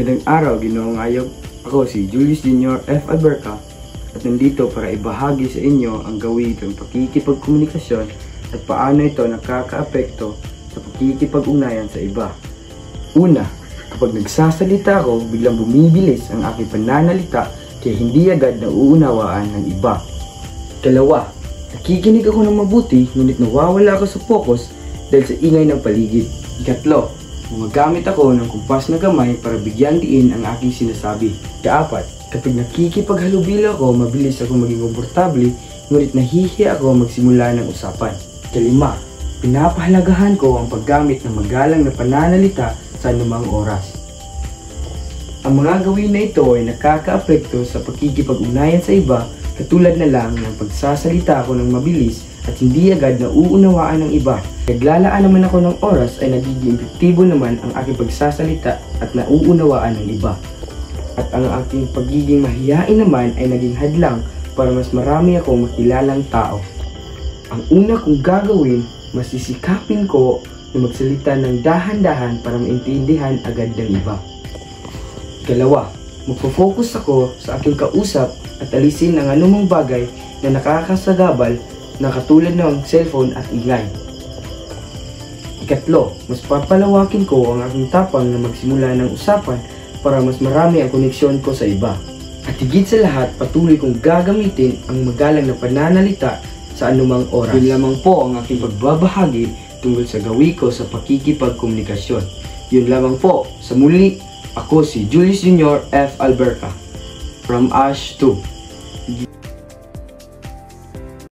Magandang araw, Ginoong Ayog. Ako si Julius Jr. F. Alberca at nandito para ibahagi sa inyo ang gawin ng pakikipagkomunikasyon at paano ito nakakaapekto sa pakikipag-ugnayan sa iba. Una, kapag nagsasalita ako, biglang bumibilis ang aking pananalita kaya hindi agad nauunawaan ng iba. Dalawa, nakikinig ako ng mabuti ngunit nawawala ako sa focus dahil sa ingay ng paligid. Ikatlo, gumagamit ako ng kumpas na gamay para bigyan diin ang aking sinasabi. Kaapat, kapag nakikipaghalubilo ako, mabilis ako maging komportable ngunit nahihiya ako magsimula ng usapan. Kalima, pinapahalagahan ko ang paggamit ng magalang na pananalita sa anumang oras. Ang mga gawin na ito ay nakakaapekto sa pakikipag-ugnayan sa iba katulad na lang ng pagsasalita ako ng mabilis at hindi agad nauunawaan ng iba. Naglalaan naman ako ng oras ay nagiging epektibo naman ang aking pagsasalita at nauunawaan ng iba. At ang aking pagiging mahiyain naman ay naging hadlang para mas marami akong makilalang tao. Ang una kong gagawin, masisikapin ko na magsalita ng dahan-dahan para maintindihan agad ng iba. Ikalawa, magpo-focus ako sa aking kausap at alisin ang anumang bagay na nakakasagabal na katulad ng cellphone at ingay. Ikatlo, mas papalawakin ko ang aking tapang na magsimula ng usapan para mas marami ang koneksyon ko sa iba. At higit sa lahat, patuloy kong gagamitin ang magalang na pananalita sa anumang oras. Yun lamang po ang aking pagbabahagi tungkol sa gawi ko sa pakikipagkomunikasyon. Yun lamang po. Sa muli, ako si Julius Jr. F. Alberca from Ash 2.